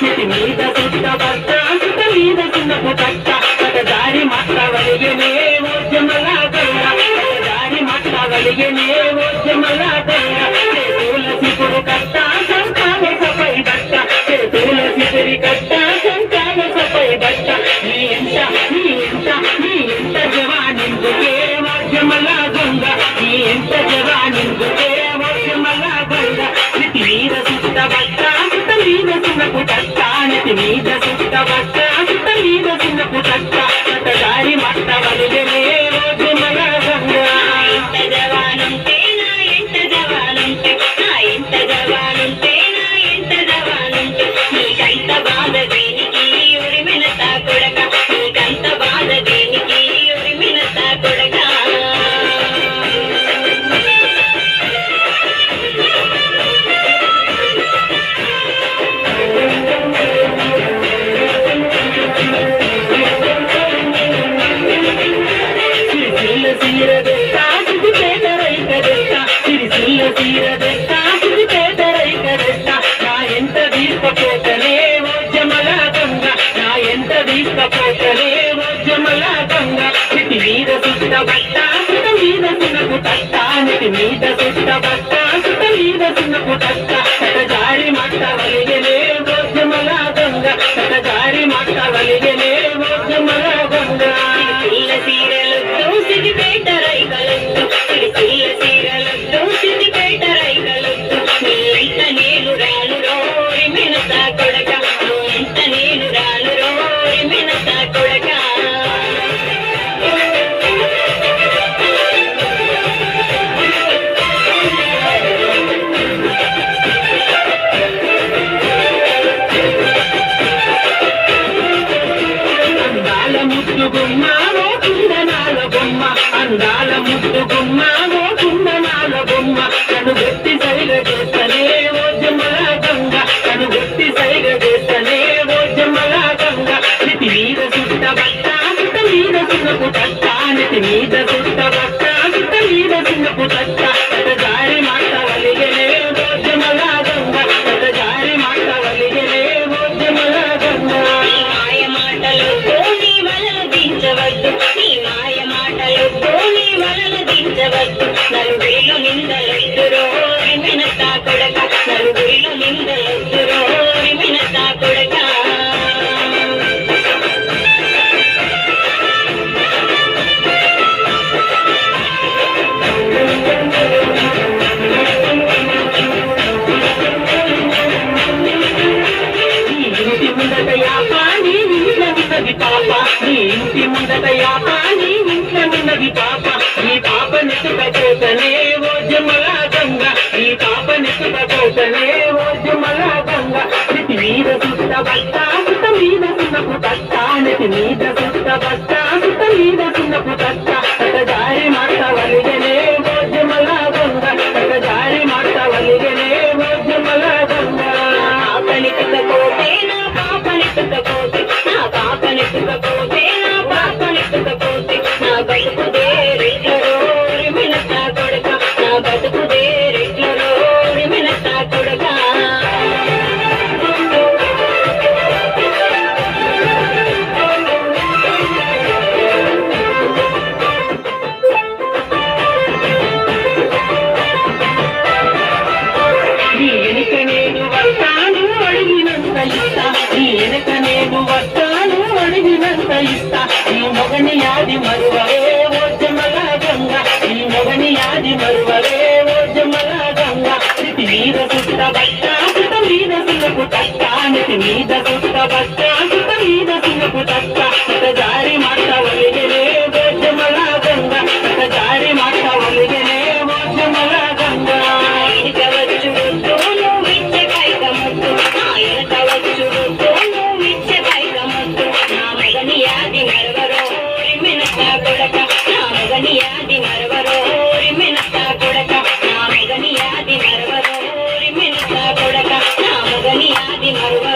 నెతి మీద సుట్ట బట్ట సుట్ట మీద చిన్నపు కట్ట దారి మాట్లాడగలిగనే ఓద్యమల గంగ దారి మాట్లాడగలిగనే ఓద్యమల గంగ తులసిపురు కట్ట సంకాల సపై బట్ట తులసిపురి కట్ట సంకాల సపై బట్ట నీ ఎంత జవానిందుకే ఓద్యమల గంగ నీ ఎంత జవానిందుకే ఓద్యమల గంగ నెతి మీద సుట్ట బట్ట సుట్ట మీద చిన్నపు కట్ట నెతి మీద సుట్ట బట్ట సుట్ట మీద చిన్నపు కట్ట దారి మాట్లాడగలిగనే ఓద్యమల గంగ ఎంత జవానుంటే నా ఎంత జవానుంటే నా ఎంత జవానుంటే నా ఎంత జవానుంటే నీకంత బాధ దేనికి ఉరిమిన తాకొడక నీకంత బాధ దేనికి ఉరిమిన తాకొడక నా ఎంత తీసుకపోతలే ఓద్యమల గంగ నా ఎంత తీసుకపోతలే ఓద్యమల గంగ నెతి మీద సుట్ట బట్ట సుట్ట మీద చిన్నపు తట్ట నెతి మీద సుట్ట బట్ట సుట్ట మీద చిన్నపు తట్ట జారి మాట్లాడగలిగనే ఓద్యమల గంగ జారి మాట్లాడగలిగనే ఓద్యమల గంగ పిల్ల సీరలొద్దు సిద్దిపేట రైకలొద్దు పిల్ల సీరలొద్దు సిద్దిపేట రైకలొద్దు నీ ఎంత నేను రాను రోరి మినతా కొడక ఎంత నేను రాను రోరి మినతా కొడక అందాల ముద్దు గుమ్మ ఓ కుందనాల బొమ్మ అందాల ముద్దు గుమ్మ ఓ కుందనాల బొమ్మ కను గట్టి సైగ చేస్తనే ఓద్యమల గంగ కను గట్టి సైగ చేస్తనే ఓద్యమల గంగ నెతి మీద సుట్ట బట్ట సుట్ట మీద చిన్నపు తట్ట నెతి మీద సుట్ట బట్ట సుట్ట మీద చిన్నపు తట్ట జారి మాట్లాడగలిగనే ఓద్యమల గంగ జారి మాట్లాడగలిగనే ఓద్యమల గంగ మాయ మాటలతో నీ వలలు దించవద్దు నీ మాయ మాటలతో నీ వలలు దించవద్దు నలుగురిలో నిందలొద్దురో మినతా కొడక నలుగురిలో నిందలొద్దురో మినతా కొడక నీ ఇంటి ముందట యాప నీ ఇంట్లో ఉన్నది పాప నీ పాప నెత్తుకపోతనే ఓద్యమల గంగ నీ పాప నెత్తుకపోతనే ఓద్యమల గంగ నెతి మీద సుట్ట బట్ట సుట్ట మీద చిన్నపు తట్ట నెతి మీద సుట్ట బట్ట సుట్ట మీద చిన్నపు తట్ట జారి మాట్లాడగలిగనే ఓద్యమల గంగ జారి మాట్లాడగలిగనే ఓద్యమల గంగ పాపనెత్తుకపోతే నా పాపనెత్తుకపోతే నా పాపనెత్తుకపోతే నా పాపనెత్తుకపోతే నా బతుకుదే రెట్లరో మినతా కొడక నా బతుకుదే రెట్లరో మినతా కొడక నీ వెనుక నేను వస్తాను అడిగినంత ఇస్తా నీ వెనుక నేను వస్తాను అడిగినంత ఇస్తా ఈ మొగని యాది మరువలే ఓద్యమల గంగ ఈ మొగని యాది మరువలే ఓద్యమల గంగ నెతి మీద సుట్ట బట్ట సుట్ట మీద చిన్నపు తట్ట నెతి మీద సుట్ట బట్ట సుట్ట మీద చిన్నపు తట్ట జారి మాట్లాడగలిగనే ఓద్యమల గంగ జారి మాట్లాడగలిగనే ఓద్యమల గంగ వచ్చుడు నువ్విచ్చే పైకమొద్దు ఆయన వచ్చుడు నువ్విచ్చే పైకమొద్దు నా మగని యాది మరవరో మినతా కొడక నా మగని యాది మరవరో మినతా కొడక నా మగని యాది మరవరో మినతా కొడక నా మగని యాది మరవ